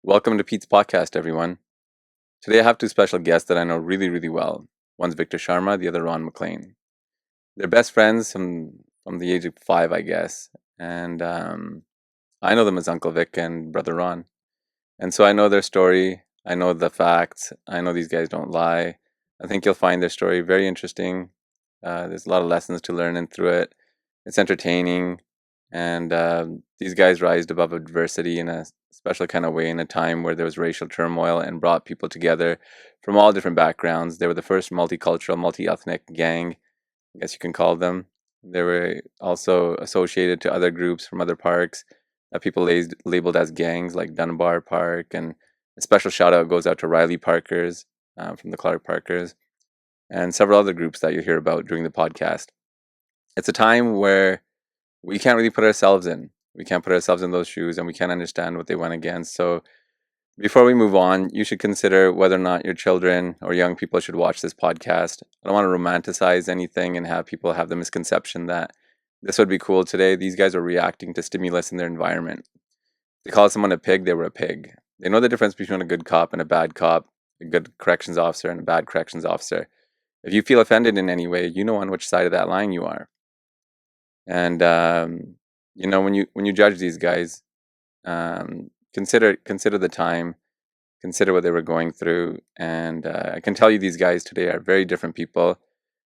Welcome to Pete's Podcast, everyone. Today I have two special guests that I know really, really well. One's Victor Sharma, the other Ron McLean. They're best friends from the age of 5, I guess. And I know them as Uncle Vic and Brother Ron. And so I know their story. I know the facts. I know these guys don't lie. I think you'll find their story very interesting. There's a lot of lessons to learn in through it. It's entertaining. And these guys rised above adversity in a special kind of way in a time where there was racial turmoil and brought people together from all different backgrounds. They were the first multicultural, multi-ethnic gang, I guess you can call them. They were also associated to other groups from other parks that people labeled as gangs, like Dunbar Park. And a special shout out goes out to Riley Parkers from the Clark Parkers and several other groups that you hear about during the podcast. It's a time where we can't really put ourselves in. We can't put ourselves in those shoes and we can't understand what they went against. So before we move on, you should consider whether or not your children or young people should watch this podcast. I don't want to romanticize anything and have people have the misconception that this would be cool today. These guys are reacting to stimulus in their environment. They call someone a pig, they were a pig. They know the difference between a good cop and a bad cop, a good corrections officer and a bad corrections officer. If you feel offended in any way, you know on which side of that line you are. And when you judge these guys, consider the time, consider what they were going through, and I can tell you these guys today are very different people.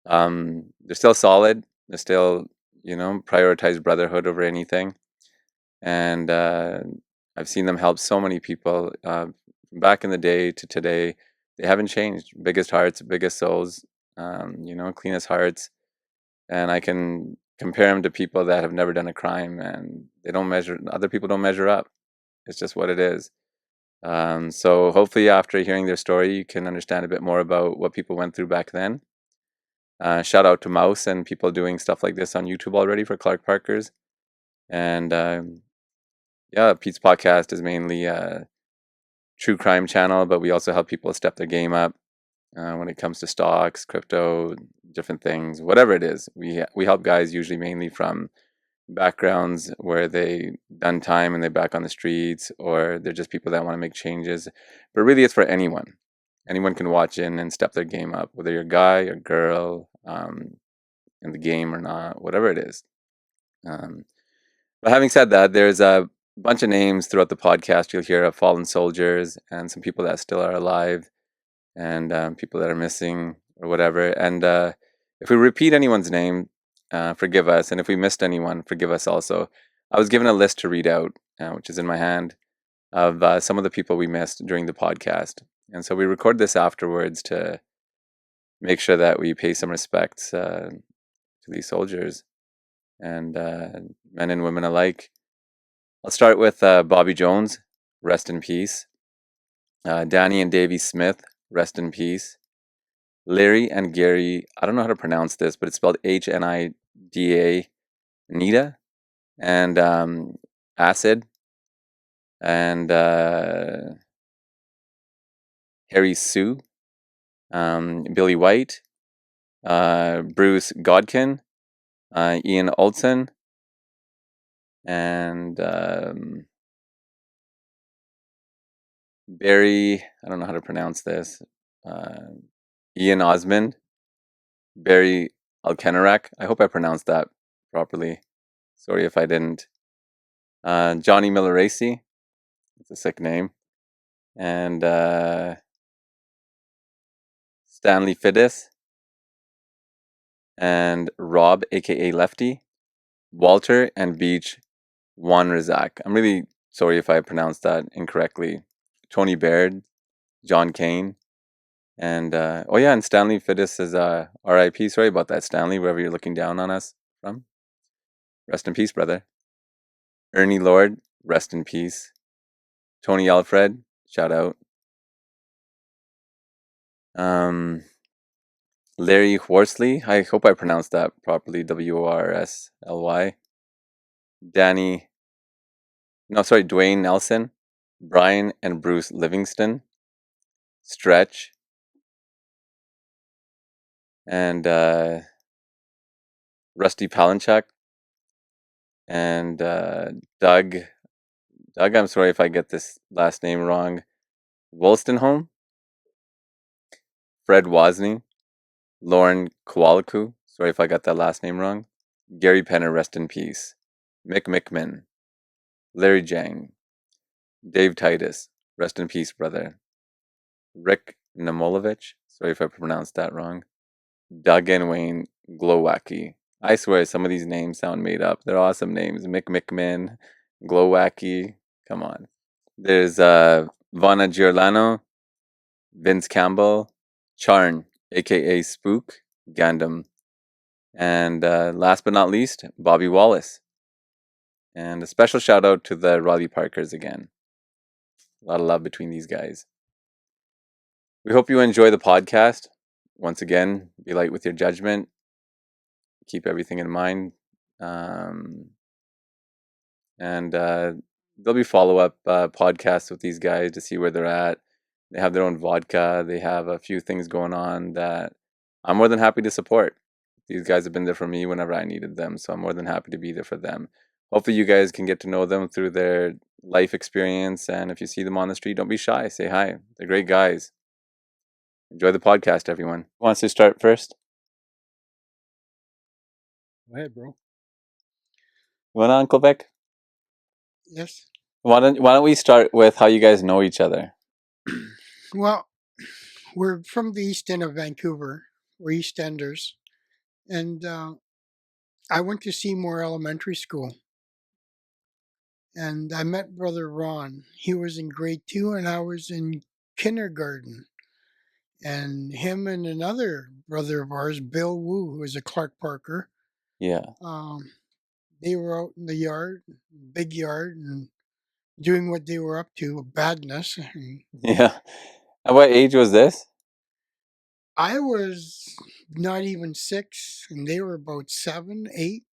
They're still solid. They're still prioritize brotherhood over anything, and I've seen them help so many people from back in the day to today. They haven't changed. Biggest hearts, biggest souls, cleanest hearts, and I can compare them to people that have never done a crime and they don't measure. Other people don't measure up. It's just what it is. So hopefully, after hearing their story, you can understand a bit more about what people went through back then. Shout out to Mouse and people doing stuff like this on YouTube already for Clark Parkers. And Pete's podcast is mainly a true crime channel, but we also help people step their game up when it comes to stocks, crypto, different things, whatever it is. We help guys usually mainly from backgrounds where they done time and they're back on the streets, or they're just people that want to make changes. But really, it's for anyone. Anyone can watch in and step their game up, whether you're a guy or girl in the game or not, whatever it is. But having said that, there's a bunch of names throughout the podcast. You'll hear of fallen soldiers and some people that still are alive and people that are missing or whatever. And if we repeat anyone's name, forgive us. And if we missed anyone, forgive us also. I was given a list to read out, which is in my hand, of some of the people we missed during the podcast. And so we record this afterwards to make sure that we pay some respects to these soldiers and men and women alike. I'll start with Bobby Jones, rest in peace. Danny and Davy Smith, rest in peace. Larry and Gary, I don't know how to pronounce this, but it's spelled Hnida, Nita, and Acid, and Harry Sue, Billy White, Bruce Godkin, Ian Olson, and Barry, I don't know how to pronounce this, Ian Osmond, Barry Alkenarak. I hope I pronounced that properly. Sorry if I didn't. Johnny Milleracy. It's a sick name. And Stanley Fiddis. And Rob, aka Lefty. Walter and Beach Juan Razak. I'm really sorry if I pronounced that incorrectly. Tony Baird, John Kane. And and Stanley Fiddis is RIP. Sorry about that, Stanley, wherever you're looking down on us from. Rest in peace, brother. Ernie Lord, rest in peace. Tony Alfred, shout out. Larry Horsley, I hope I pronounced that properly. Worsly. Dwayne Nelson. Brian and Bruce Livingston. Stretch. And Rusty Palanchuk. And Doug Doug, I'm sorry if I get this last name wrong. Wolstenholme, Fred Wozni, Lauren Kowalku, sorry if I got that last name wrong. Gary Penner, rest in peace. Mick Mickman, Larry Jang, Dave Titus, rest in peace, brother. Rick Namolovich, sorry if I pronounced that wrong. Doug and Wayne Glowacki. I swear some of these names sound made up. They're awesome names. Mick Mickman, Glowacki. Come on. There's Vana Giordano, Vince Campbell, Charn, aka Spook, Gandam, and last but not least, Bobby Wallace. And a special shout out to the Raleigh Parkers again. A lot of love between these guys. We hope you enjoy the podcast. Once again, be light with your judgment. Keep everything in mind. And there'll be follow-up podcasts with these guys to see where they're at. They have their own vodka. They have a few things going on that I'm more than happy to support. These guys have been there for me whenever I needed them, so I'm more than happy to be there for them. Hopefully you guys can get to know them through their life experience, and if you see them on the street, don't be shy. Say hi. They're great guys. Enjoy the podcast, everyone. Who wants to start first? Go ahead, bro. You want to, Uncle Vic? Yes. Why don't we start with how you guys know each other? Well, we're from the east end of Vancouver. We're East Enders. And I went to Seymour Elementary School. And I met Brother Ron. He was in grade 2 and I was in kindergarten. And him and another brother of ours, Bill Wu, who was a Clark Parker. Yeah. They were out in the yard, big yard, and doing what they were up to, badness. Yeah. At what age was this? I was not even 6, and they were about 7, 8.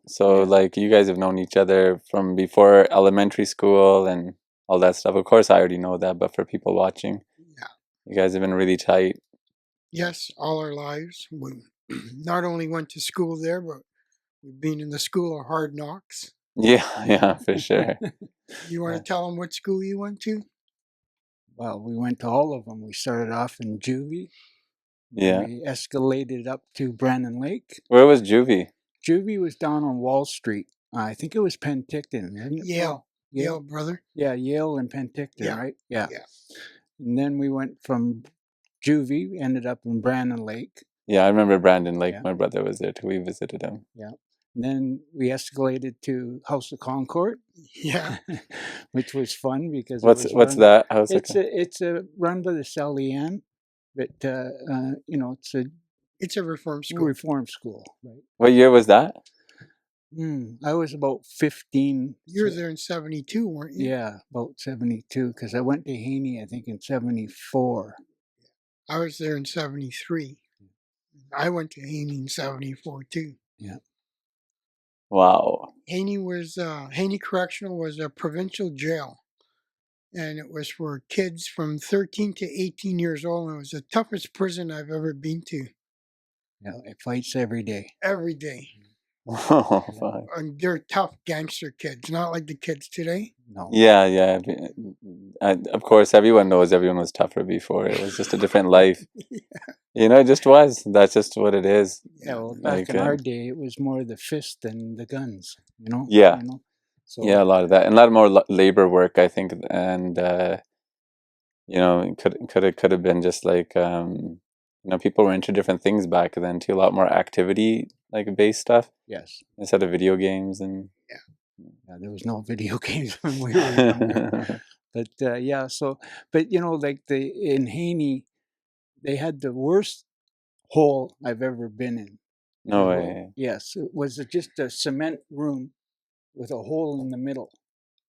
So yeah. Like you guys have known each other from before elementary school and all that stuff. Of course, I already know that, but for people watching, yeah, you guys have been really tight. Yes, all our lives. We not only went to school there, but we've been in the school of hard knocks. Yeah, for sure. You want to tell them what school you went to? Well, we went to all of them. We started off in Juvie. Yeah. We escalated up to Brandon Lake. Where was Juvie? Juvie was down on Wall Street. I think it was Penticton, isn't it? Yale, brother. Yeah, Yale and Penticton, right? Yeah. And then we went from Juvie, ended up in Brandon Lake. Yeah, I remember Brandon Lake. Yeah. My brother was there too. We visited him. Yeah. And then we escalated to House of Concord. Yeah. Which was fun because what's that? It's a run by the Salian, but it's a reform school. Reform school, right? What year was that? I was about 15. You were there in 72, weren't you? Yeah, about 72, because I went to Haney, I think, in 74. I was there in 73. I went to Haney in 74 too. Yeah. Wow. Haney Correctional was a provincial jail, and it was for kids from 13 to 18 years old. And it was the toughest prison I've ever been to. Yeah, it fights every day. Every day. Oh, fuck. And they're tough gangster kids, not like the kids today. No. Yeah. Of course, everyone knows everyone was tougher before. It was just a different life. Yeah. You know, it just was. That's just what it is. Yeah, well, back in our day, it was more the fist than the guns, you know? Yeah. You know? So, yeah, a lot of that. And a lot more labor work, I think. And, it could have been just like, people were into different things back then too. A lot more activity, like based stuff. Yes. Instead of video games and... Yeah, there was no video games when we were younger. But, in Haney, they had the worst hole I've ever been in. No way. Yes, it was just a cement room with a hole in the middle.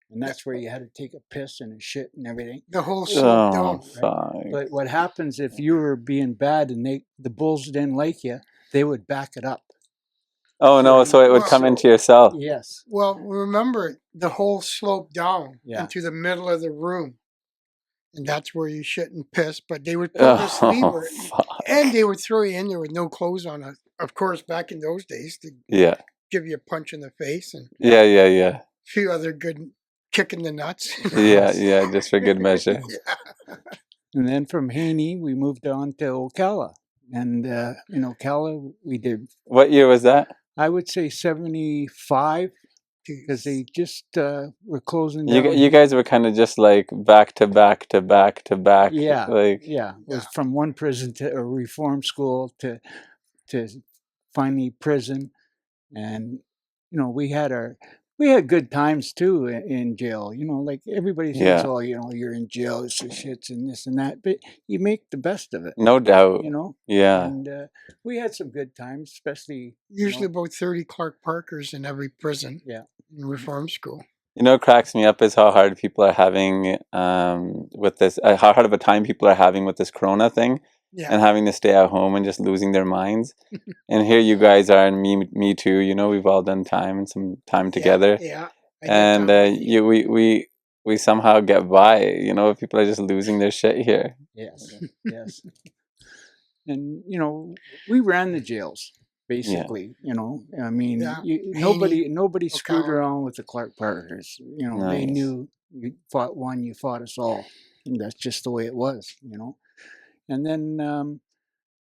And that's where you had to take a piss and a shit and everything. The whole sloped down. Right? But what happens if you were being bad and the bulls didn't like you, they would back it up. Oh, no, so it would come into your cell. Yes. Well, remember, the whole sloped down into the middle of the room. And that's where you shit and piss. But they would pull this lever, and they would throw you in there with no clothes on. Of course, back in those days, they'd give you a punch in the face. And yeah. a few other good kicking the nuts. Yeah, just for good measure. Yeah. And then from Haney, we moved on to Ocala. And in Ocala, we did, What year was that? I would say 75, because they just were closing You down. you guys were kind of just like back to back to back to back. Yeah, like yeah. It was from one prison to a reform school to finally prison. And, you know, we had good times too in jail. You know, like everybody thinks, Yeah. oh, you know, you're in jail, it's the shits and this and that, but you make the best of it. No doubt. You know. Yeah. And we had some good times, especially Usually about 30 Clark Parkers in every prison. Yeah. In reform school. You know, what cracks me up is how hard people are having with this. How hard of a time people are having with this Corona thing, and having to stay at home and just losing their minds. And here you guys are, and me too. You know, we've all done time and some time together. Yeah. And we somehow get by. You know, people are just losing their shit here. Yes, yes. And you know, we ran the jails basically. You know, I mean, nobody screwed around with the Clark Parkers. You know, they knew you fought one, you fought us all, and that's just the way it was. You know, and then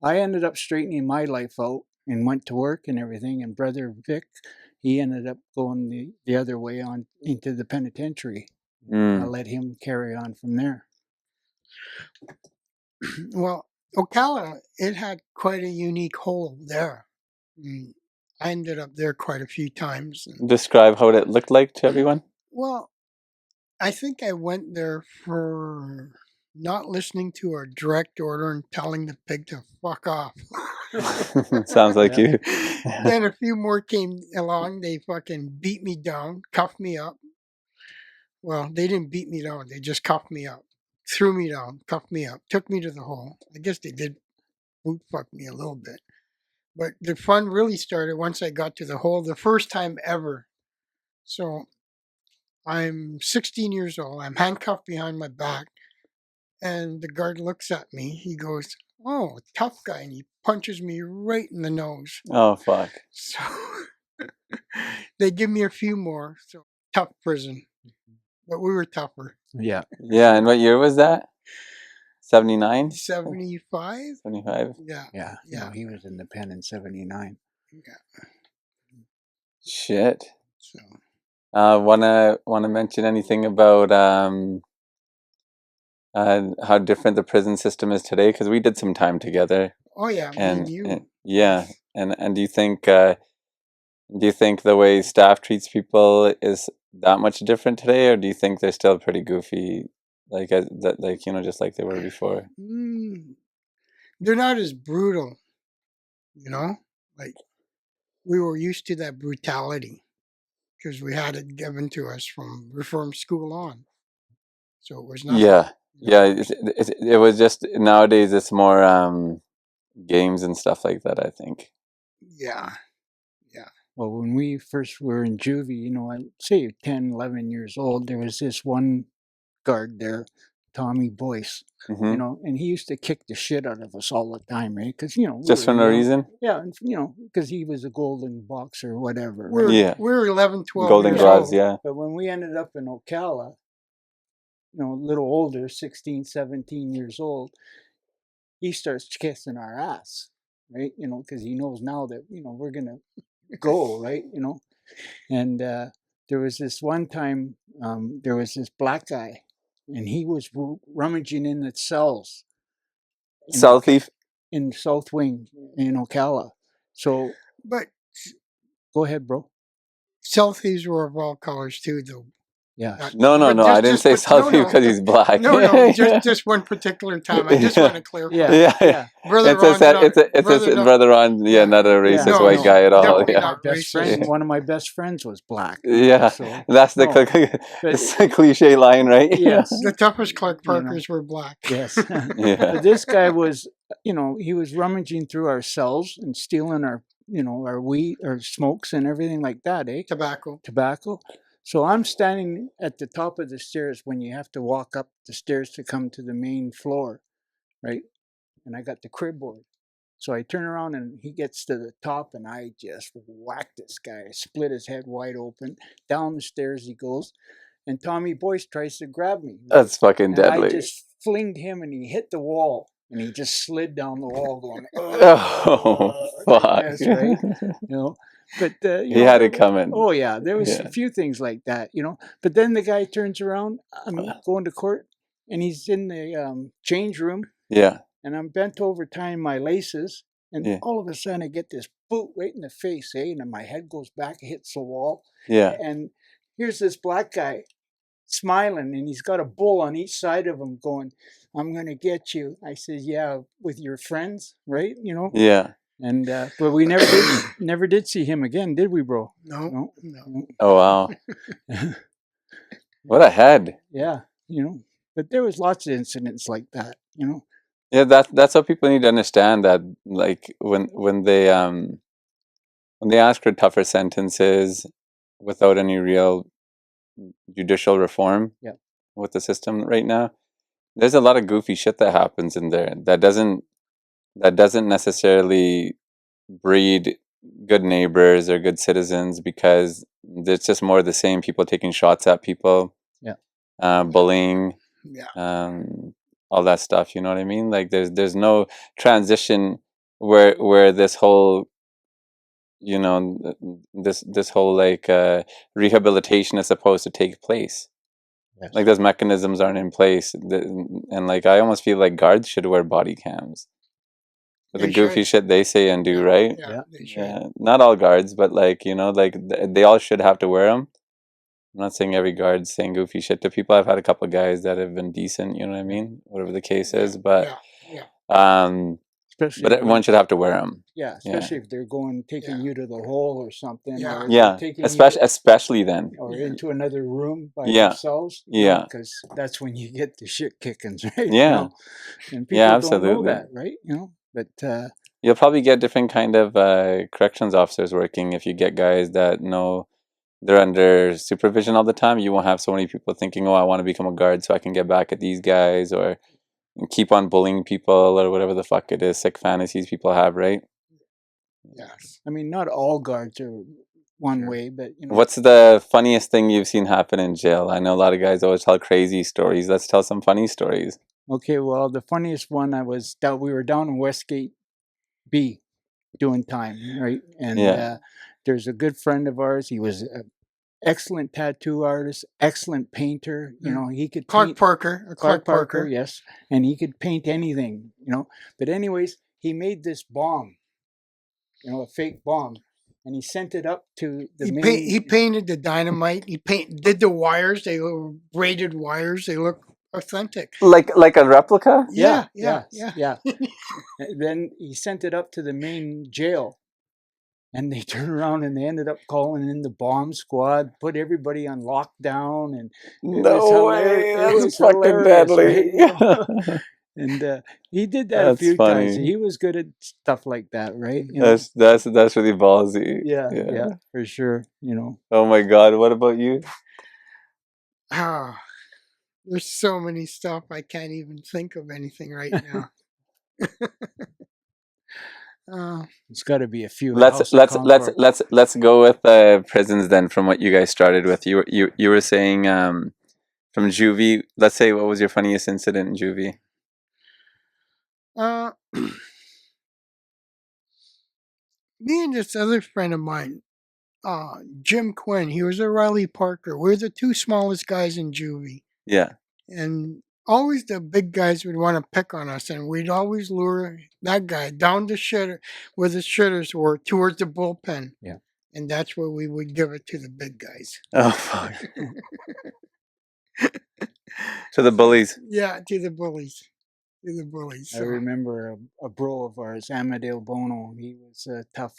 I ended up straightening my life out and went to work and everything. And Brother Vic, he ended up going the other way on into the penitentiary. I let him carry on from there. Well, Ocala, it had quite a unique hole there. I ended up there quite a few times. Describe how it looked like to everyone. Well, I think I went there for not listening to a direct order and telling the pig to fuck off. Sounds like you. Then a few more came along. They fucking beat me down, cuffed me up. Well, they didn't beat me down. They just cuffed me up, threw me down, cuffed me up, took me to the hole. I guess they did boot fuck me a little bit. But the fun really started once I got to the hole, the first time ever. So I'm 16 years old. I'm handcuffed behind my back. And the guard looks at me. He goes, "Oh, tough guy." And he punches me right in the nose. Oh, fuck. So they give me a few more. So tough prison. But we were tougher. Yeah. Yeah, and what year was that? 79? 75? 75? Yeah. No, he was in the pen in 79. Yeah. Shit. So wanna mention anything about how different the prison system is today? Because we did some time together. Oh yeah, me and you. Yeah, and do you think the way staff treats people is that much different today, or do you think they're still pretty goofy, like you know, just like they were before? They're not as brutal, you know. Like we were used to that brutality because we had it given to us from reform school on. So it was nothing. Yeah. It was just nowadays it's more games and stuff like that, I think. Yeah. Well, when we first were in juvie, you know, I'd say 10, 11 years old, there was this one guard there, Tommy Boyce, you know, and he used to kick the shit out of us all the time, right? Because, you know, just for no reason? Yeah, and, you know, because he was a golden boxer or whatever. Right? We were 11, 12 golden years gloves, old. yeah. But when we ended up in Ocala, you know, a little older, 16, 17 years old, he starts kissing our ass, right? You know, because he knows now that, you know, we're going to go, right? You know, and there was this one time, there was this black guy, and he was rummaging in the cells. In South Wing in Ocala. So, but go ahead, bro. Cell thieves were of all colors too, though. Yeah. No. I didn't say South Thief because he's black. No. Just one particular time. I just want to clarify. Yeah. Brother Brother Ron. Yeah, not a racist white guy at all. Yeah. Not best friend. One of my best friends was black. Yeah. So, that's the cliche line, right? Yes. The toughest Clark Parkers were black. Yes. But this guy was, you know, he was rummaging through our cells and stealing our, you know, our weed or smokes and everything like that, eh? Tobacco. So I'm standing at the top of the stairs when you have to walk up the stairs to come to the main floor, right? And I got the crib board. So I turn around and he gets to the top and I just whack this guy. I split his head wide open. Down the stairs he goes. and Tommy Boyce tries to grab me. That's fucking and deadly. I just flinged him, and he hit the wall, and he just slid down the wall, going, oh fuck, like this, right? But he had it coming. Oh yeah, there was a few things like that, But then the guy turns around. I'm going to court, and he's in the change room. Yeah. And I'm bent over tying my laces, and all of a sudden I get this boot right in the face, and then my head goes back, hits the wall. Yeah. And here's this black guy smiling, and he's got a bull on each side of him going, "I'm going to get you." I said, "Yeah, with your friends, right?" Yeah. And but we never did see him again, did we, bro? No. Oh wow. What a head. Yeah, But there was lots of incidents like that, Yeah, that's what people need to understand, that like when they ask for tougher sentences without any real judicial reform with the system right now, there's a lot of goofy shit that happens in there that doesn't necessarily breed good neighbors or good citizens, because it's just more of the same, people taking shots at people, bullying, all that stuff, you know what I mean? Like there's no transition where this whole this whole like rehabilitation is supposed to take place. Yes. Like those mechanisms aren't in place, and like I almost feel like guards should wear body cams. The goofy shit they say and do, right? Yeah, they should. Not all guards, but like they all should have to wear them. I'm not saying every guard's saying goofy shit to people. I've had a couple of guys that have been decent, you know what I mean? Whatever the case is, but especially but everyone should have to wear them. Yeah, especially if they're taking you to the hole or something. Yeah, or especially then. Or into another room by themselves. Because that's when you get the shit kickings, right? Yeah. And people don't know that, right? But you'll probably get different kind of corrections officers working if you get guys that know they're under supervision all the time. You won't have so many people thinking, "Oh, I want to become a guard so I can get back at these guys," or keep on bullying people, or whatever the fuck it is, sick fantasies people have, right? Yes. I mean, not all guards are one way, but What's the funniest thing you've seen happen in jail? I know a lot of guys always tell crazy stories. Let's tell some funny stories. Okay, well, the funniest one we were down in Westgate B doing time, right? And there's a good friend of ours. He was an excellent tattoo artist, excellent painter. He could Clark Parker, yes, and he could paint anything. But anyways, he made this bomb, a fake bomb, and he sent it up to the main. He painted the dynamite. He did the wires. They were braided wires. They look authentic, like a replica. Yeah. Then he sent it up to the main jail, and they turned around and they ended up calling in the bomb squad, put everybody on lockdown, and no way, that's fucking deadly. Right? And he did that a few times. He was good at stuff like that, right? That's really ballsy. Yeah, for sure. Oh my God, what about you? There's so many stuff I can't even think of anything right now. It's got to be a few. Let's go with prisons then. From what you guys started with, you were saying from juvie. Let's say, what was your funniest incident in juvie? Me and this other friend of mine, Jim Quinn. He was a Riley Parker. We're the two smallest guys in juvie. Yeah. And always the big guys would want to pick on us, and we'd always lure that guy down the shitter where the shitters were, towards the bullpen. Yeah. And that's where we would give it to the big guys. Oh, fuck. To the bullies. Yeah, to the bullies. To the bullies. I remember a bro of ours, Amadeo Bono. He was tough.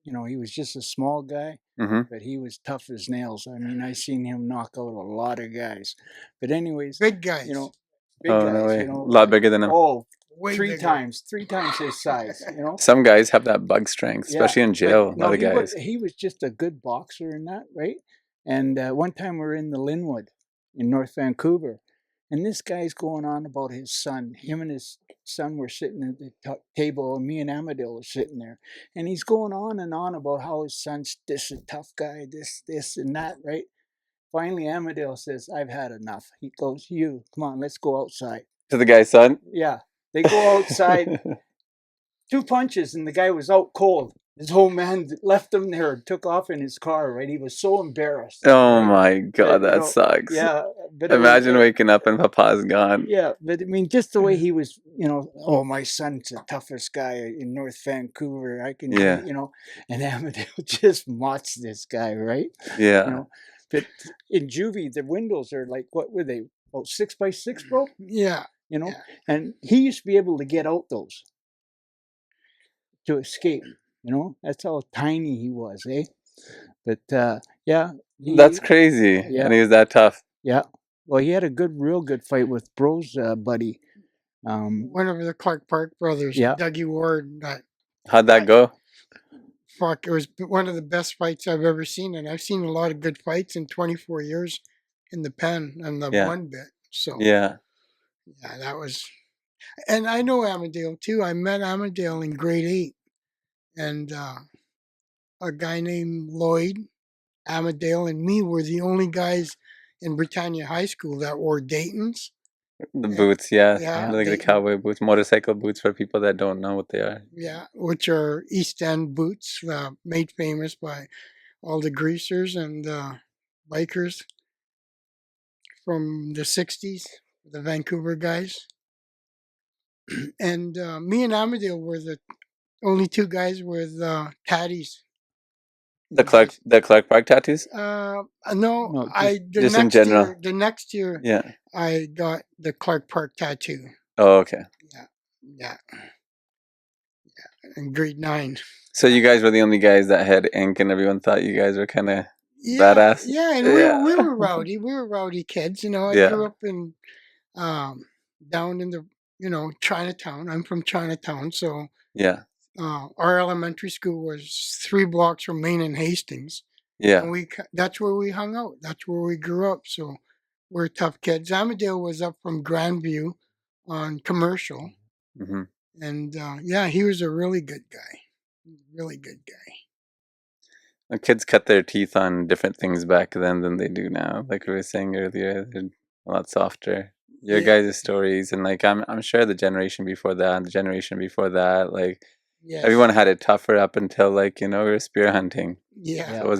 He was just a small guy, but he was tough as nails. I mean, I seen him knock out a lot of guys. But anyways, big guys. Big guys. No way. A lot bigger than him. Oh, three times his size. Some guys have that bug strength, especially in jail. A lot of guys. He was just a good boxer in that, right? And one time we were in the Linwood in North Vancouver, and this guy's going on about his son. Him and his son were sitting at the table, and me and Amadeo were sitting there. And he's going on and on about how his son's this a tough guy, this and that, right? finally Amadale says, "I've had enough." He goes, "You, come on, let's go outside." To the guy's son? Yeah. They go outside. 2 punches, and the guy was out cold. His whole man left him there, took off in his car, right? He was so embarrassed. Oh right? my God, that sucks. Yeah. But imagine waking up and Papa's gone. Yeah, but I mean, just the way he was, oh, my son's the toughest guy in North Vancouver. I can, and Amadale just mocks this guy, right? Yeah. But in juvie, the windows are like, what were they? Oh, 6x6, bro? Yeah. And he used to be able to get out those to escape. That's how tiny he was, eh? But yeah, that's crazy. Yeah, and he was that tough. Yeah, well, he had a real good fight with Bro's buddy. One of the Clark Park brothers, Dougie Ward. How'd that go? Fuck, it was one of the best fights I've ever seen, and I've seen a lot of good fights in 24 years in the pen and the one bit. So yeah, that was. And I know Amadale too. I met Amadale in grade 8. And a guy named Lloyd, Amadale, and me were the only guys in Britannia High School that wore Daytons. The boots, like the cowboy boots, motorcycle boots for people that don't know what they are. Yeah, which are East End boots, made famous by all the greasers and bikers from the 60s, the Vancouver guys. And me and Amadale were the only 2 guys with tatties. The Clark Park tattoos? No, just in general. The next year, I got the Clark Park tattoo. Oh, okay. Yeah. In grade 9. So you guys were the only guys that had ink, and everyone thought you guys were kind of badass. Yeah, and we were rowdy. We were rowdy kids. I grew up in down in the Chinatown. I'm from Chinatown, so our elementary school was 3 blocks from Main and Hastings. Yeah, and that's where we hung out. That's where we grew up. So we're tough kids. Amadale was up from Grandview on Commercial, and he was a really good guy. Really good guy. The kids cut their teeth on different things back then than they do now. Like we were saying earlier, they're a lot softer. Your guys' stories, and like I'm sure the generation before that, and the generation before that, like everyone had it tougher up until we were spear hunting. Yeah, so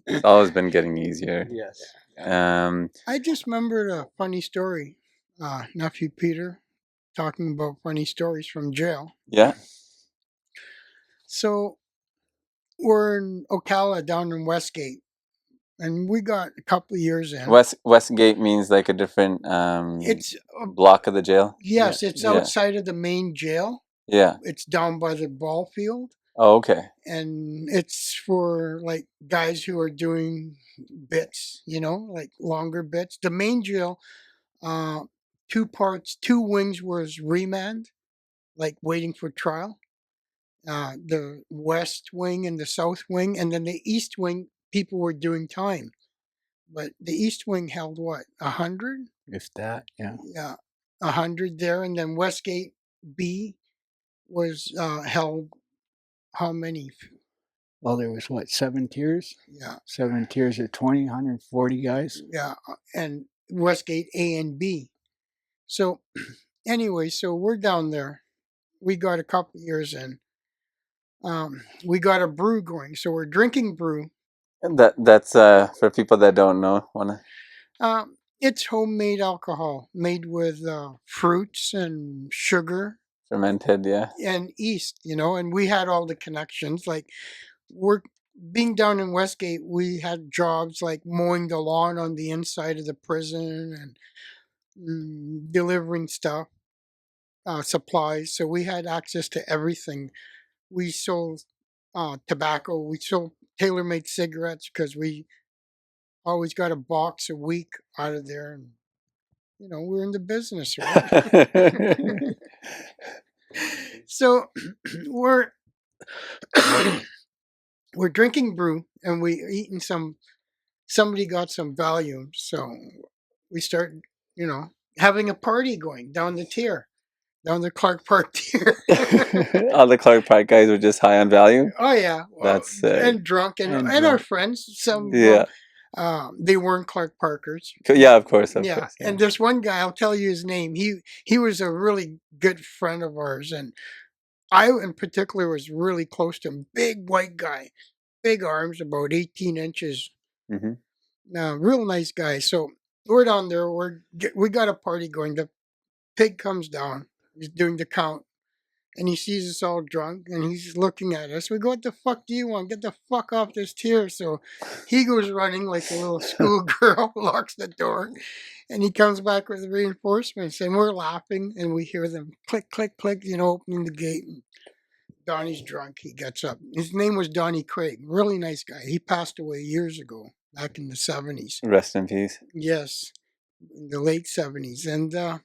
it's always been getting easier. Yes. I just remembered a funny story. Nephew Peter talking about funny stories from jail. Yeah. So we're in Ocala down in Westgate. And we got a couple of years in. Westgate means like a different it's a block of the jail? Yes, it's outside of the main jail. Yeah. It's down by the ball field. Oh, okay. And it's for like guys who are doing bits, like longer bits. The main jail, 2 parts, 2 wings was remand, like waiting for trial. The west wing and the south wing, and then the east wing, people were doing time. But the east wing held what, 100? If that, yeah. Yeah, 100 there. And then Westgate B was held how many? Well, there was what, 7 tiers? Yeah. 7 tiers of 20, 140 guys. Yeah, and Westgate A and B. So anyway, so we're down there. We got a couple years in. We got a brew going. So we're drinking brew. That's for people that don't know. It's homemade alcohol made with fruits and sugar. Fermented, yeah. And yeast, and we had all the connections. Like, we're being down in Westgate, we had jobs like mowing the lawn on the inside of the prison and delivering stuff, supplies. So we had access to everything. We sold tobacco. We sold tailor-made cigarettes because we always got a box a week out of there. And, we're in the business, right? So we're drinking brew and we eating somebody got some Valium. So we start, having a party going down the tier. Down the Clark Park tier. All the Clark Park guys were just high on Valium? Oh, yeah. Well, that's sick. And drunk. And our friends. Some They weren't Clark Parkers. Yeah, of course. Yeah, and this one guy, I'll tell you his name. He was a really good friend of ours, and I, in particular, was really close to him. Big white guy, big arms, about 18 inches. Real nice guy. So we're down there. We got a party going. The pig comes down. He's doing the count. And he sees us all drunk, and he's looking at us. We go, what the fuck do you want? Get the fuck off this tier. So he goes running like a little schoolgirl, locks the door, and he comes back with reinforcements. And we're laughing, and we hear them click, click, click, opening the gate. And Donnie's drunk. He gets up. His name was Donnie Craig. Really nice guy. He passed away years ago, back in the 70s. Rest in peace. Yes, in the late 70s. And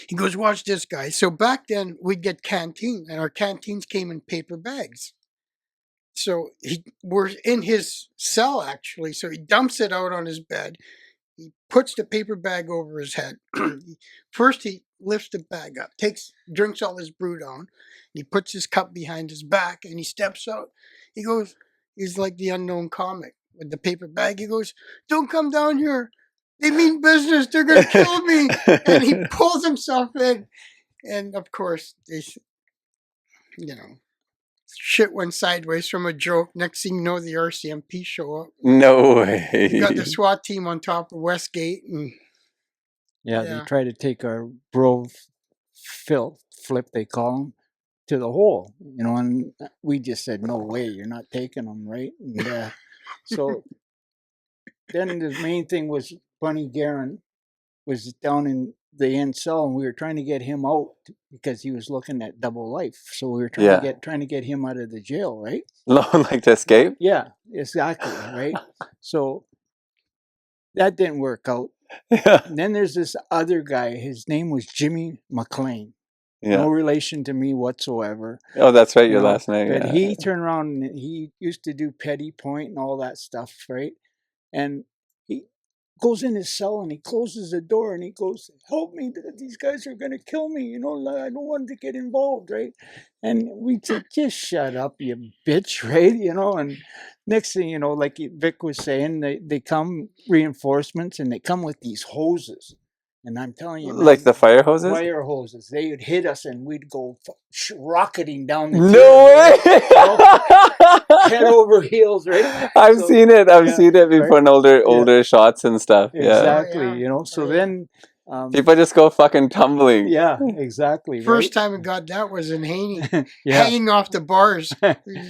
he goes, watch this, guy. So back then, we'd get canteen, and our canteens came in paper bags. So we're in his cell, actually. So he dumps it out on his bed. He puts the paper bag over his head. First, he lifts the bag up, drinks all his brew down. He puts his cup behind his back, and he steps out. He goes, he's like the unknown comic with the paper bag. He goes, don't come down here. They mean business. They're going to kill me. And he pulls himself in. And, of course, shit went sideways from a joke. Next thing you know, the RCMP show up. No way. We got the SWAT team on top of Westgate. And they try to take our bro flip, they call them, to the hole. And we just said, no way, you're not taking them, right? And so then the main thing was Bunny Guerin was down in the end cell, and we were trying to get him out because he was looking at double life. So we were trying to get him out of the jail, right? Like to escape? Yeah, exactly, right? So that didn't work out. And then there's this other guy. His name was Jimmy McLean. Yeah. No relation to me whatsoever. Oh, that's right, your last name. But he turned around and he used to do petty point and all that stuff, right? And he goes in his cell and he closes the door and he goes, help me, these guys are going to kill me, I don't want to get involved, right? And we said, just shut up, you bitch, right? And next thing like Vic was saying, they come reinforcements and they come with these hoses. And I'm telling you, like the fire hoses? Fire hoses. They would hit us and we'd go rocketing down the No way! Head over heels, right? I've seen it. I've seen it before in older shots and stuff. Exactly. So then people just go fucking tumbling. Yeah, exactly. First time I got that was in Haney, hanging off the bars,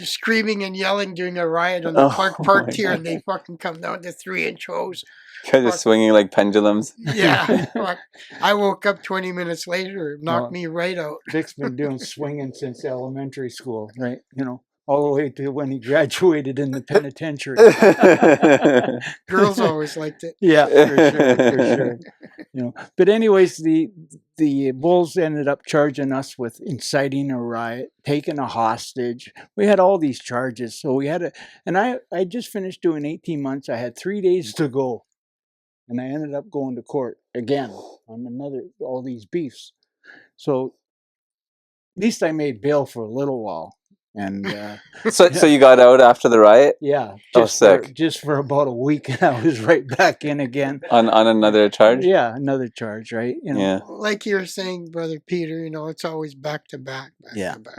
screaming and yelling during a riot on the Clark Park tier, and they fucking come down to 3-inch hose. Guys are swinging like pendulums. Yeah. I woke up 20 minutes later. It knocked me right out. Vic's been doing swinging since elementary school, right? All the way to when he graduated in the penitentiary. Girls always liked it. Yeah, for sure. But anyways, the Bulls ended up charging us with inciting a riot, taking a hostage. We had all these charges. So we had and I just finished doing 18 months. I had 3 days to go. And I ended up going to court again on all these beefs. So at least I made bail for a little while. And so you got out after the riot? Yeah. Just for about a week, and I was right back in again. On another charge? Yeah, another charge, right? Yeah. Like you were saying, Brother Peter, it's always back to back.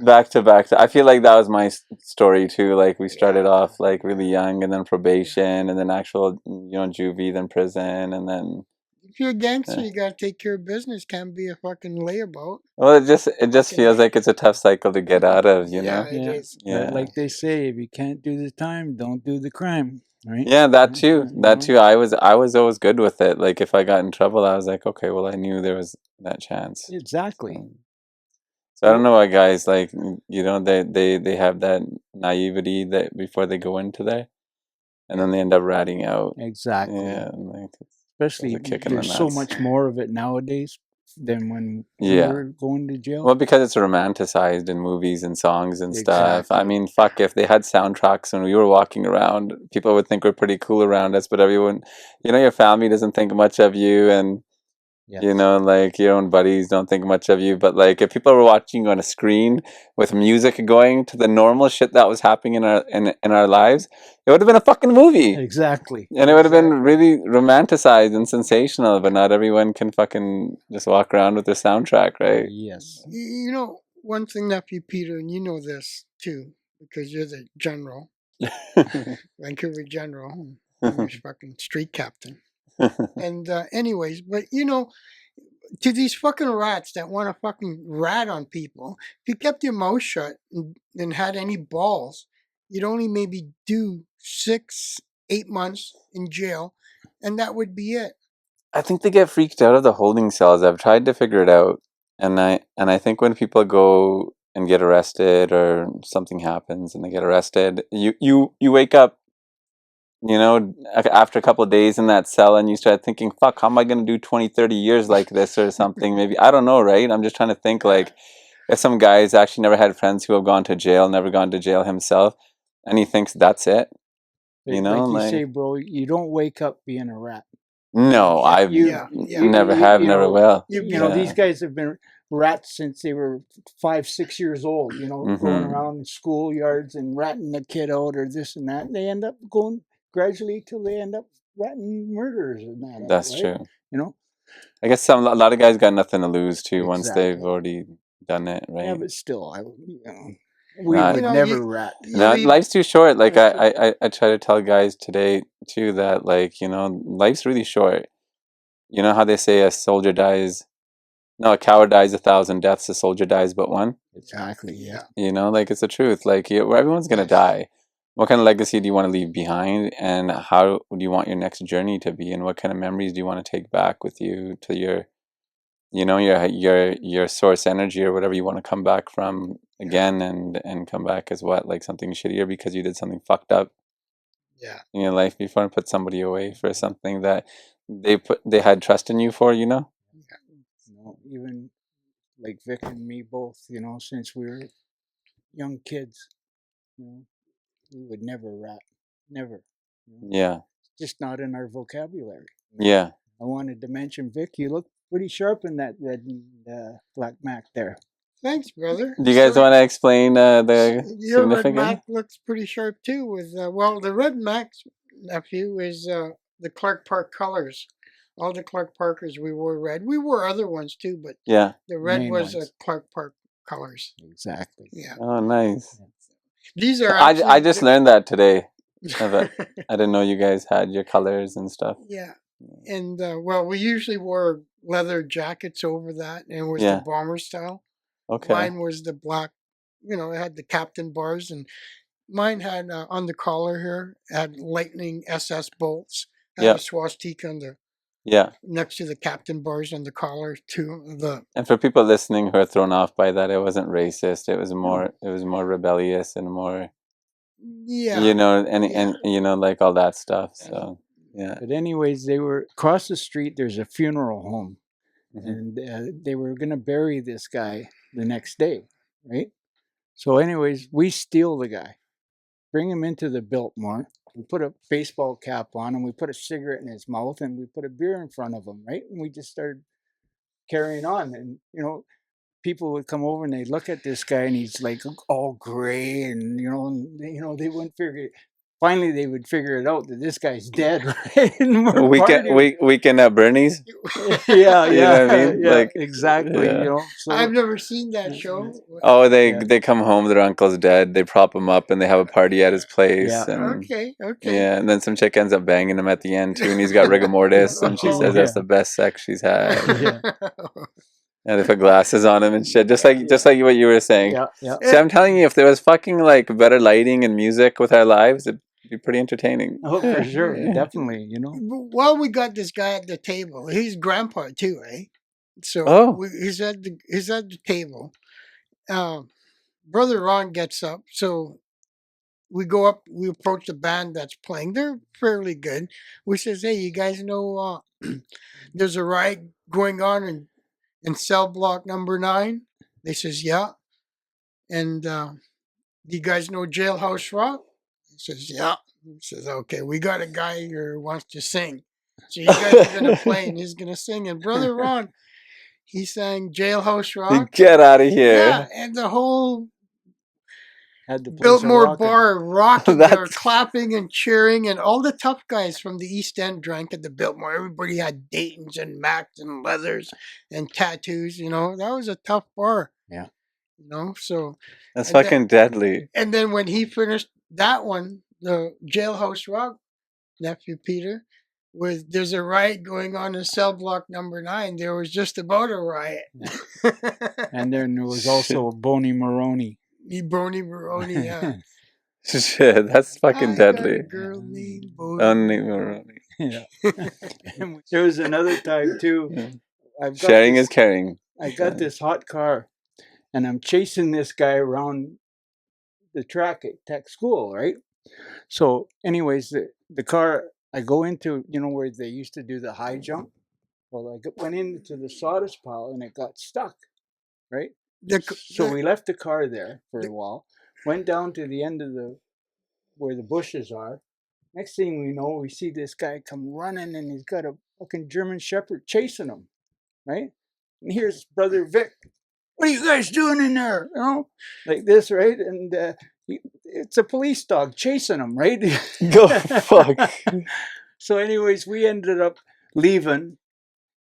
Back to back. I feel like that was my story too. Like we started off like really young, and then probation, and then actual juvie, then prison, and then. If you're a gangster, you gotta take care of business. Can't be a fucking layabout. Well, it just feels like it's a tough cycle to get out of, It is. Yeah. Like they say, if you can't do the time, don't do the crime, right? Yeah, that too. That too. I was always good with it. Like if I got in trouble, I was like, okay, well, I knew there was that chance. Exactly. So I don't know why guys like they have that naivety that before they go into there, and then they end up ratting out. Exactly. Yeah. Especially there's so much more of it nowadays than when we were going to jail. Well, because it's romanticized in movies and songs and stuff. I mean, fuck, if they had soundtracks when we were walking around, people would think we're pretty cool around us, but everyone, your family doesn't think much of you, and Yes. You know, like your own buddies don't think much of you, but like if people were watching you on a screen with music going to the normal shit that was happening in our lives, it would have been a fucking movie. Exactly. And it would have been really romanticized and sensational, but not everyone can fucking just walk around with their soundtrack, right? Yes. You know, one thing, Nephew Peter, and you know this too, because you're the general, Vancouver general, and you're fucking street captain. And anyways, but you know, to these fucking rats that want to fucking rat on people, if you kept your mouth shut and had any balls, you'd only maybe do 6, 8 months in jail, and that would be it. I think they get freaked out of the holding cells. I've tried to figure it out, and I think when people go and get arrested or something happens and they get arrested, you wake up, you know, after a couple of days in that cell, and you start thinking, fuck, how am I going to do 20, 30 years like this or something? Maybe, I don't know, right? I'm just trying to think, like, if some guy's actually never had friends who have gone to jail, never gone to jail himself, and he thinks that's it, you know, like you say, bro, you don't wake up being a rat. No, I've never have, never will. You know, these guys have been rats since they were 5, 6 years old, you know, going around schoolyards and ratting the kid out or this and that. And they end up going gradually till they end up ratting murderers and that. That's right? true. You know? I guess a lot of guys got nothing to lose too once they've already done it, right? Yeah, but still, we would never rat. No, life's too short. Like I try to tell guys today too that, like, you know, life's really short. You know how they say a coward dies 1,000 deaths, a soldier dies but one? Exactly, yeah. You know, like, it's the truth. Like, everyone's gonna die. What kind of legacy do you want to leave behind, and how do you want your next journey to be, and what kind of memories do you want to take back with you to your, you know, your source energy or whatever you want to come back from again, and come back as what, like something shittier because you did something fucked up in your life before and put somebody away for something that they had trust in you for, you know? You know, even like Vic and me both, you know, since we were young kids, you know, we would never rat. Never. You know? Yeah. Just not in our vocabulary. You know? Yeah. I wanted to mention, Vic, you look pretty sharp in that red and black Mac there. Thanks, brother. Do you guys want to explain the your significance? Red Mac looks pretty sharp too. With well, the Red Mac's nephew is the Clark Park colors. All the Clark Parkers, we wore red. We wore other ones too, but yeah, the red was Clark Park colors. Exactly. Yeah. Oh, nice. These are. I just learned that today. I didn't know you guys had your colors and stuff. Yeah. And well, we usually wore leather jackets over that, and it was the bomber style. Okay. Mine was the black, you know, it had the captain bars, and mine had on the collar here had lightning SS bolts. Had a swastika on the next to the captain bars on the collar too. And for people listening who are thrown off by that, it wasn't racist. It was more rebellious and more. Yeah. You know, and you know, like all that stuff. So yeah. But anyways, they were across the street. There's a funeral home. And they were going to bury this guy the next day, right? So anyways, we steal the guy, bring him into the Biltmore. We put a baseball cap on him. We put a cigarette in his mouth, and we put a beer in front of him, right? And we just started carrying on. And, you know, people would come over and they'd look at this guy, and he's like all gray, and, you know, they wouldn't figure it. Finally, they would figure it out that this guy's dead, right? Weekend at Bernie's. Yeah, you know what I mean? Yeah, like exactly. You know, so, I've never seen that show. Oh, they come home, their uncle's dead. They prop him up, and they have a party at his place. Yeah. And, okay. Yeah, and then some chick ends up banging him at the end too, and he's got rigor mortis, and she says that's the best sex she's had. Yeah. And they put glasses on him and shit, just like what you were saying. Yeah. See, I'm telling you, if there was fucking like better lighting and music with our lives, it'd be pretty entertaining. Oh, for sure, definitely. You know. Well, we got this guy at the table. He's grandpa too, eh? So he's at the table. Brother Ron gets up, so we go up. We approach the band that's playing. They're fairly good. We says, "Hey, you guys know there's a riot going on in cell block number 9?" They says, "Yeah." And do you guys know Jailhouse Rock? He says, "Yeah." He says, "Okay, we got a guy here who wants to sing." So you guys are going to play and he's going to sing. And Brother Ron, he sang Jailhouse Rock. Get out of here. Yeah, and the whole Biltmore bar rocking. They were clapping and cheering, and all the tough guys from the East End drank at the Biltmore. Everybody had Daytons and Macs and leathers and tattoos. You know, that was a tough bar. Yeah. You know, so that's fucking deadly. And then when he finished that one, the Jailhouse Rock, nephew Peter, there's a riot going on in cell block number 9. There was just about a riot. Yeah. And then there was also Boney Maroney. Boney Maroney, yeah. Shit, that's fucking deadly. Got a girl named Boney Maroney. Yeah. There was another time too. Yeah. Sharing is caring. I got this hot car, and I'm chasing this guy around the track at tech school, right? So, anyways, the car, I go into, you know, where they used to do the high jump. Well, I went into the sawdust pile and it got stuck, right? So we left the car there for a while, went down to the end of where the bushes are. Next thing we know, we see this guy come running and he's got a fucking German Shepherd chasing him, right? And here's Brother Vic. What are you guys doing in there? You know, like this, right? And it's a police dog chasing him, right? Go fuck. So anyways, we ended up leaving.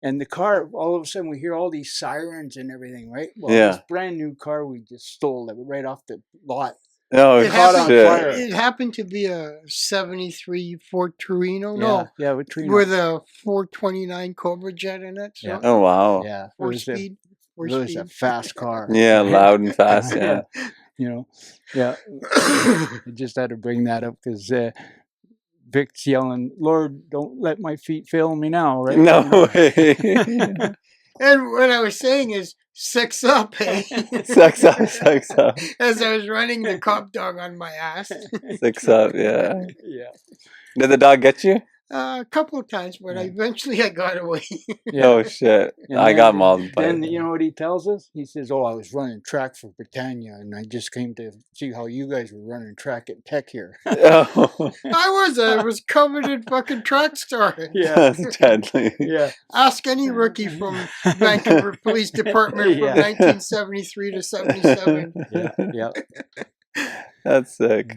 And the car, all of a sudden, we hear all these sirens and everything, right? Well, this brand new car we just stole right off the lot. Oh, it caught on fire. It happened to be a 73 Ford Torino. With Torino. With a 429 Cobra jet in it. So. Yeah. Oh, wow. Yeah. It was a fast car. Yeah, loud and fast, yeah. You know, yeah. I just had to bring that up because Vic's yelling, "Lord, don't let my feet fail me now," right? No way. And what I was saying is, sex up, hey? Sex up. As I was running the cop dog on my ass. Sex up, yeah. Yeah. Did the dog get you? A couple of times, but eventually I got away. Yeah. Oh, shit. I got mauled by Then, you know what he tells us? He says, "Oh, I was running track for Britannia, and I just came to see how you guys were running track at Tech here." Oh. I was covered in fucking track star. Yeah. That's deadly. Yeah. Ask any rookie from Vancouver Police Department from 1973 to 77. Yeah. That's sick.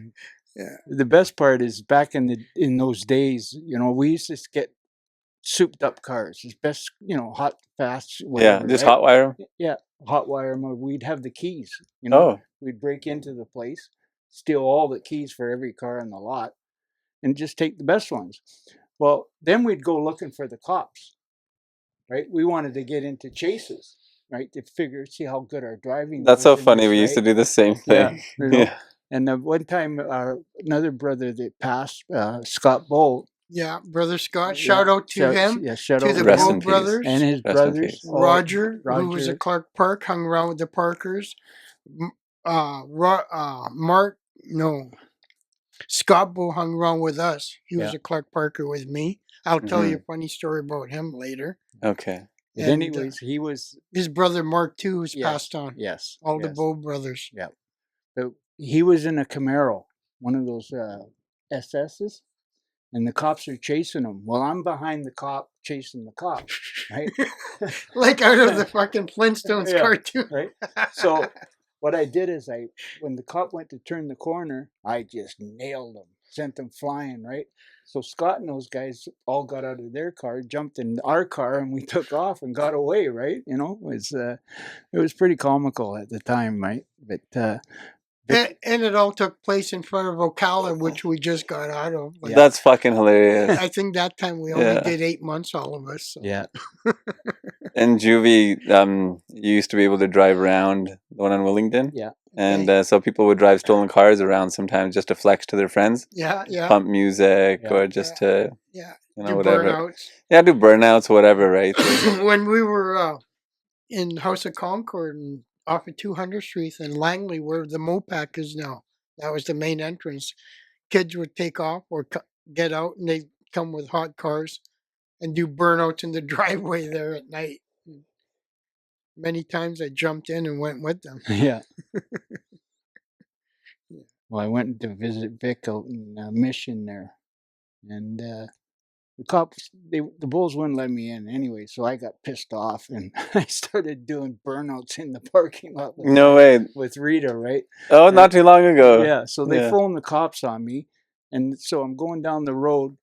Yeah. The best part is back in those days, you know, we used to get souped up cars. It's best, you know, hot, fast. Whatever, just hot wire. Yeah, hot wire. We'd have the keys. You know, we'd break into the place, steal all the keys for every car in the lot, and just take the best ones. Well, then we'd go looking for the cops. Right? We wanted to get into chases. Right? To see how good our driving. That's so funny. We used to do the same thing. Yeah. You know? And one time, another brother that passed, Scott Bolt. Yeah, Brother Scott. Shout out to him. Yeah, shout to out the Bolt brothers. And his brothers. Roger, who was at Clark Park, hung around with the Parkers. Scott Bolt hung around with us. He was a Clark Parker with me. I'll tell you a funny story about him later. Okay. And anyways, he was... His brother Mark, too, was passed on. Yes. All the Bolt brothers. Yeah. So he was in a Camaro, one of those SS's, and the cops are chasing him. Well, I'm behind the cop chasing the cop, right? Like out of the fucking Flintstones cartoon. Right? So what I did is when the cop went to turn the corner, I just nailed him, sent him flying, right? So Scott and those guys all got out of their car, jumped in our car, and we took off and got away, right? You know, it was pretty comical at the time, right? But and it all took place in front of Ocala, which we just got out of. Like, that's fucking hilarious. I think that time we only did 8 months, all of us. So. Yeah. And Juvie, you used to be able to drive around the one on Willingdon. Yeah. And so people would drive stolen cars around sometimes just to flex to their friends. Yeah. Pump music or just to, you know, do whatever. Burnouts. Yeah, do burnouts, whatever, right? When we were in House of Concord and off of 200th Street in Langley, where the Mopac is now, that was the main entrance. Kids would take off or get out, and they'd come with hot cars and do burnouts in the driveway there at night. Many times I jumped in and went with them. Yeah. Well, I went to visit Vic out in Mission there, and the cops, the bulls wouldn't let me in anyway, so I got pissed off and I started doing burnouts in the parking lot. No way. With Rita, right? Oh, not too long ago. Yeah, so they phoned the cops on me, and so I'm going down the road,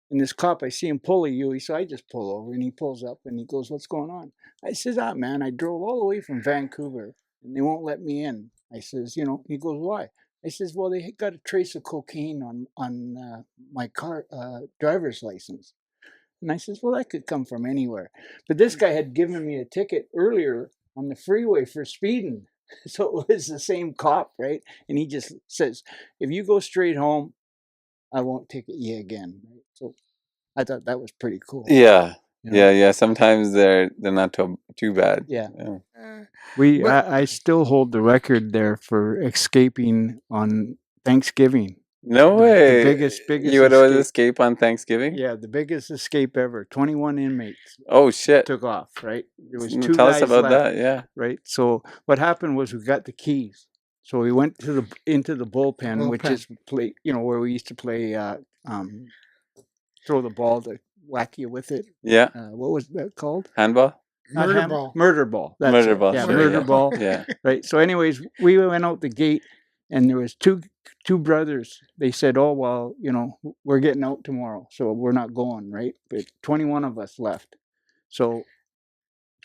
and this cop, I see him pull a Yui, so I just pull over, and he pulls up, and he goes, "What's going on?" I says, man, I drove all the way from Vancouver, and they won't let me in. I says, he goes, "Why?" I says, "Well, they got a trace of cocaine on my car driver's license." And I says, "Well, that could come from anywhere." But this guy had given me a ticket earlier on the freeway for speeding. So it was the same cop, right? And he just says, "If you go straight home, I won't ticket you again." So I thought that was pretty cool. Yeah. Yeah. Sometimes they're not too bad. Yeah. I still hold the record there for escaping on Thanksgiving. No way. The biggest You would always escape on Thanksgiving? Yeah, the biggest escape ever. 21 inmates. Oh shit. Took off, right? There was two Tell guys us about left, that, yeah. Right? So what happened was we got the keys. So we went into the bullpen, which is where we used to play throw the ball to whack you with it. Yeah. What was that called? Handball? Murder ball. Murder ball. That's murder ball. Yeah, sure, murder ball. Yeah. Right. So anyways, we went out the gate and there was two brothers. They said, "Oh, well, we're getting out tomorrow, so we're not going," right? But 21 of us left. So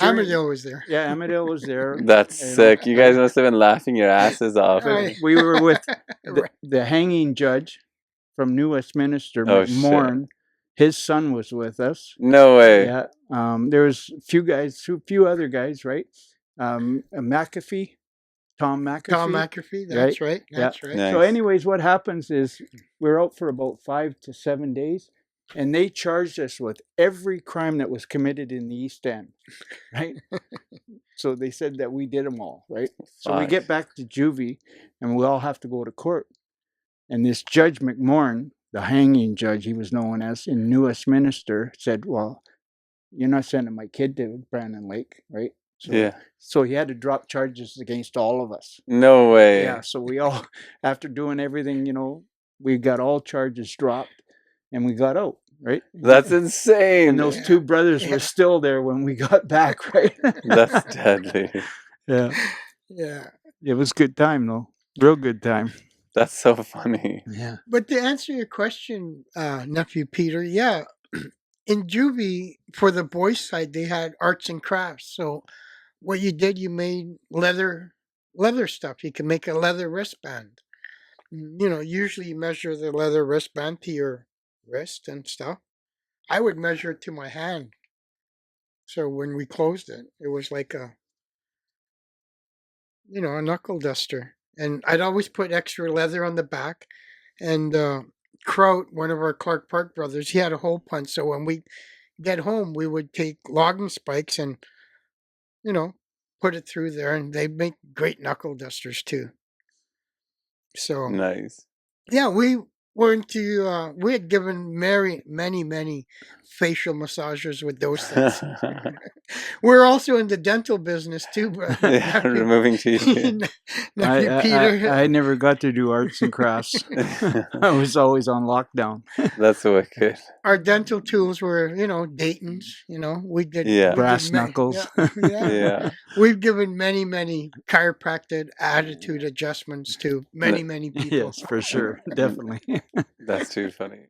Amadale was there. Yeah, Amadale was there. That's sick. You guys must have been laughing your asses off. We were with the hanging judge from New Westminster, McMorrin. His son was with us. No way. Yeah. There was a few other guys, right? McAfee. Tom McAfee. That's right. That's right. Nice. So anyways, what happens is we're out for about 5 to 7 days, and they charged us with every crime that was committed in the East End, right? So they said that we did them all, right? So we get back to juvie, and we all have to go to court. And this Judge McMorrin, the hanging judge, he was known as in New Westminster, said, "Well, you're not sending my kid to Brandon Lake, right?" So he had to drop charges against all of us. No way. Yeah, so we all, after doing everything, we got all charges dropped and we got out, right? That's insane. And those two brothers were still there when we got back, right? That's deadly. Yeah. Yeah. It was a good time, though. Real good time. That's so funny. Yeah. But to answer your question, nephew Peter, yeah, in juvie, for the boys' side, they had arts and crafts. So what you did, you made leather stuff. You can make a leather wristband. Usually you measure the leather wristband to your wrist and stuff. I would measure it to my hand. So when we closed it, it was like a knuckle duster. And I'd always put extra leather on the back. And Kraut, one of our Clark Park brothers, he had a hole punch. So when we get home, we would take logging spikes and, put it through there. And they make great knuckle dusters too. So nice. Yeah, we were into, we had given many facial massages with those things. We're also in the dental business too, but removing teeth. I never got to do arts and crafts. I was always on lockdown. That's wicked. Our dental tools were, Dayton's. We did brass knuckles. Yeah. We've given many chiropractic attitude adjustments to many people. Yes, for sure, definitely. That's too funny.